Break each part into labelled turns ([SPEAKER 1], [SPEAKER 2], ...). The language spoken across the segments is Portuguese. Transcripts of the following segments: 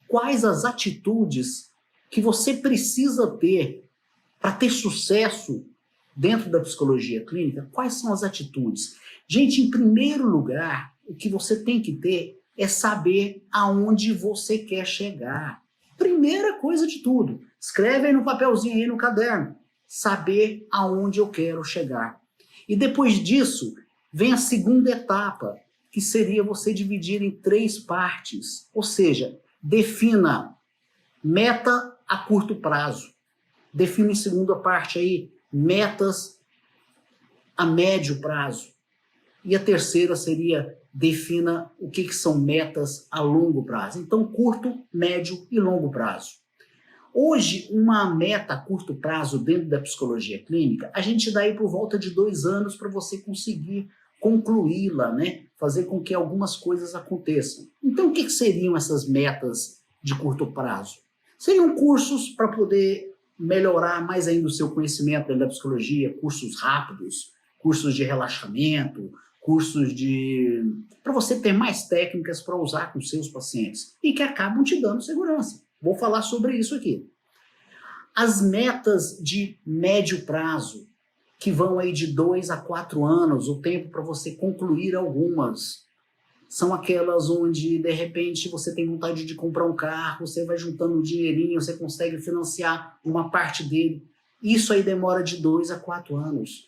[SPEAKER 1] quais as atitudes que você precisa ter para ter sucesso dentro da psicologia clínica. Quais são as atitudes? Gente, em primeiro lugar, o que você tem que ter é saber aonde você quer chegar. Primeira coisa de tudo, escreve aí no papelzinho, aí no caderno, saber aonde eu quero chegar. E depois disso, vem a segunda etapa, que seria você dividir em 3 partes. Ou seja, defina meta a curto prazo. Defina em segunda parte aí, metas a médio prazo. E a terceira seria, defina o que são metas a longo prazo. Então, curto, médio e longo prazo. Hoje, uma meta a curto prazo dentro da psicologia clínica, a gente dá aí por volta de 2 anos para você conseguir concluí-la, né? Fazer com que algumas coisas aconteçam. Então, o que seriam essas metas de curto prazo? Seriam cursos para poder melhorar mais ainda o seu conhecimento dentro da psicologia, cursos rápidos, cursos de relaxamento, cursos para você ter mais técnicas para usar com seus pacientes e que acabam te dando segurança. Vou falar sobre isso aqui. As metas de médio prazo, que vão aí de 2 a 4 anos, o tempo para você concluir algumas, são aquelas onde, de repente, você tem vontade de comprar um carro, você vai juntando um dinheirinho, você consegue financiar uma parte dele. Isso aí demora de 2 a 4 anos.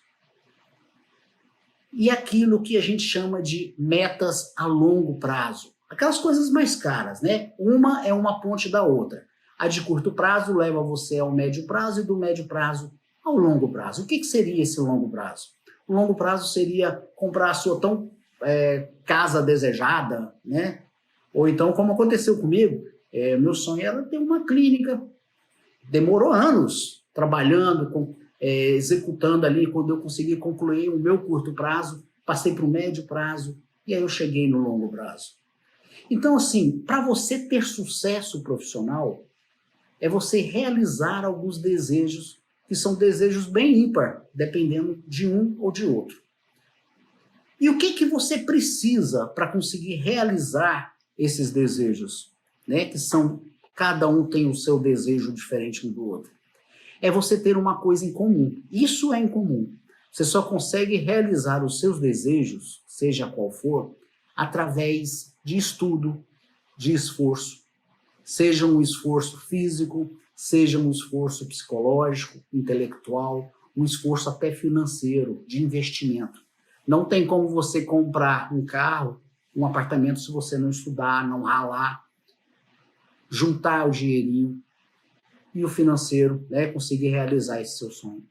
[SPEAKER 1] E aquilo que a gente chama de metas a longo prazo. Aquelas coisas mais caras, né? Uma é uma ponte da outra. A de curto prazo leva você ao médio prazo e do médio prazo ao longo prazo. O que seria esse longo prazo? O longo prazo seria comprar a sua casa desejada, né? Ou então, como aconteceu comigo, meu sonho era ter uma clínica. Demorou anos trabalhando, executando ali. Quando eu consegui concluir o meu curto prazo, passei para o médio prazo e aí eu cheguei no longo prazo. Então, assim, para você ter sucesso profissional, é você realizar alguns desejos que são desejos bem ímpar, dependendo de um ou de outro. E o que você precisa para conseguir realizar esses desejos, né? Que são, cada um tem o seu desejo diferente um do outro. É você ter uma coisa em comum. Isso é em comum. Você só consegue realizar os seus desejos, seja qual for, através de estudo, de esforço. Seja um esforço físico, seja um esforço psicológico, intelectual, um esforço até financeiro, de investimento. Não tem como você comprar um carro, um apartamento, se você não estudar, não ralar, juntar o dinheirinho e o financeiro, né, conseguir realizar esse seu sonho.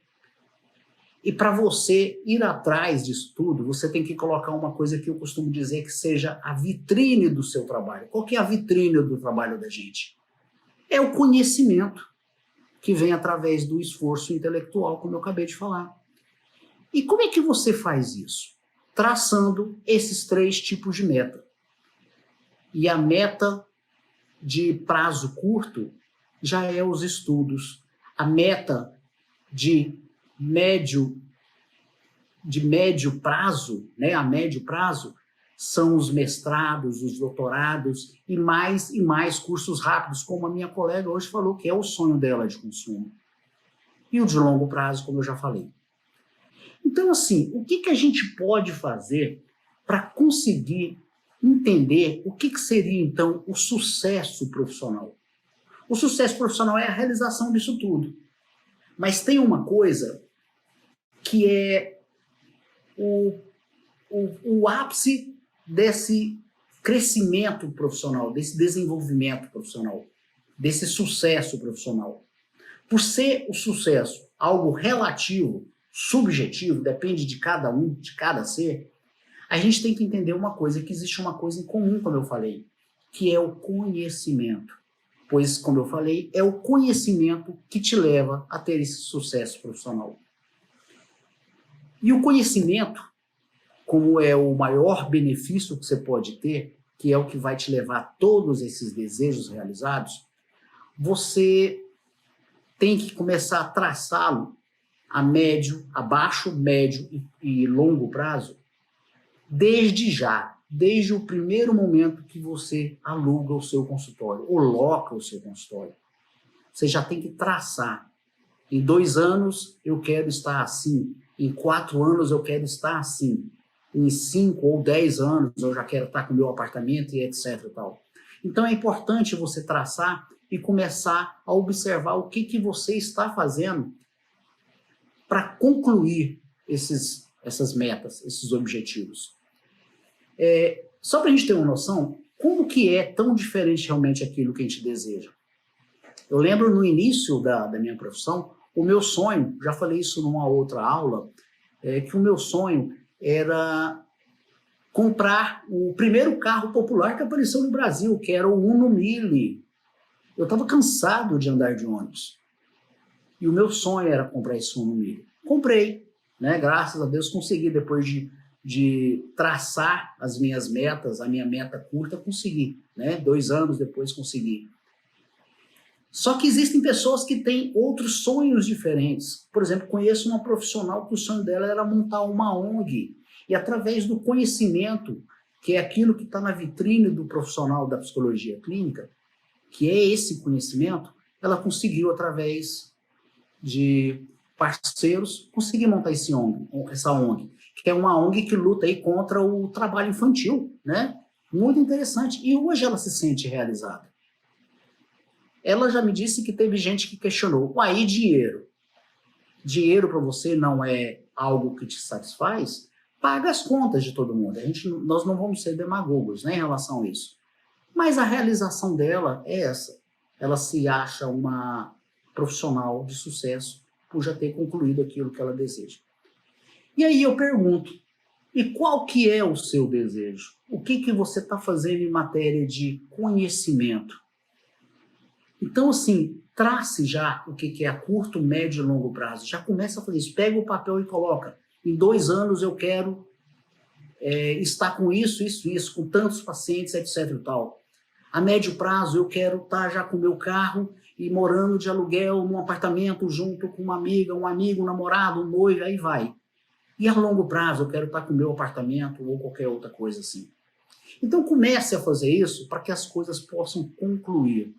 [SPEAKER 1] E para você ir atrás disso tudo, você tem que colocar uma coisa que eu costumo dizer que seja a vitrine do seu trabalho. Qual que é a vitrine do trabalho da gente? É o conhecimento que vem através do esforço intelectual, como eu acabei de falar. E como é que você faz isso? Traçando esses 3 tipos de meta. E a meta de prazo curto já é os estudos. A meta de médio prazo, né, a médio prazo, são os mestrados, os doutorados e mais cursos rápidos, como a minha colega hoje falou, que é o sonho dela de consumo. E o de longo prazo, como eu já falei. Então, assim, o que a gente pode fazer para conseguir entender o que seria, então, o sucesso profissional? O sucesso profissional é a realização disso tudo. Mas tem uma coisa que é o ápice desse crescimento profissional, desse desenvolvimento profissional, desse sucesso profissional. Por ser o sucesso algo relativo, subjetivo, depende de cada um, de cada ser, a gente tem que entender uma coisa, que existe uma coisa em comum, como eu falei, que é o conhecimento. Pois, como eu falei, é o conhecimento que te leva a ter esse sucesso profissional. E o conhecimento, como é o maior benefício que você pode ter, que é o que vai te levar a todos esses desejos realizados, você tem que começar a traçá-lo a médio, a baixo, médio e longo prazo, desde já. desde o primeiro momento que você aluga o seu consultório, ou loca o seu consultório. Você já tem que traçar. Em 2 anos eu quero estar assim, em 4 anos eu quero estar assim, em 5 ou 10 anos eu já quero estar com o meu apartamento e etc. e tal. Então é importante você traçar e começar a observar o que você está fazendo para concluir essas metas, esses objetivos. Só para a gente ter uma noção, como que é tão diferente realmente aquilo que a gente deseja? Eu lembro no início da minha profissão, o meu sonho, já falei isso numa outra aula, que o meu sonho era comprar o primeiro carro popular que apareceu no Brasil, que era o Uno Mille. Eu estava cansado de andar de ônibus. E o meu sonho era comprar esse Uno Mille. Comprei, né? Graças a Deus consegui, depois de traçar as minhas metas, a minha meta curta, consegui, né? 2 anos depois consegui. Só que existem pessoas que têm outros sonhos diferentes. Por exemplo, conheço uma profissional que o sonho dela era montar uma ONG. E através do conhecimento, que é aquilo que está na vitrine do profissional da psicologia clínica, que é esse conhecimento, ela conseguiu, através de parceiros, conseguir montar essa ONG, que é uma ONG que luta aí contra o trabalho infantil, né? Muito interessante. E hoje ela se sente realizada. Ela já me disse que teve gente que questionou, aí dinheiro? Dinheiro para você não é algo que te satisfaz? Paga as contas de todo mundo. Nós não vamos ser demagogos, né, em relação a isso. Mas a realização dela é essa. Ela se acha uma profissional de sucesso por já ter concluído aquilo que ela deseja. E aí eu pergunto, e qual que é o seu desejo? O que você está fazendo em matéria de conhecimento? Então, assim, trace já o que é a curto, médio e longo prazo. Já começa a fazer isso. Pega o papel e coloca. Em 2 anos eu quero estar com isso, com tantos pacientes, etc. e tal. A médio prazo eu quero estar já com o meu carro e morando de aluguel num apartamento junto com uma amiga, um amigo, um namorado, um noivo, aí vai. E a longo prazo eu quero estar com o meu apartamento ou qualquer outra coisa assim. Então comece a fazer isso para que as coisas possam concluir.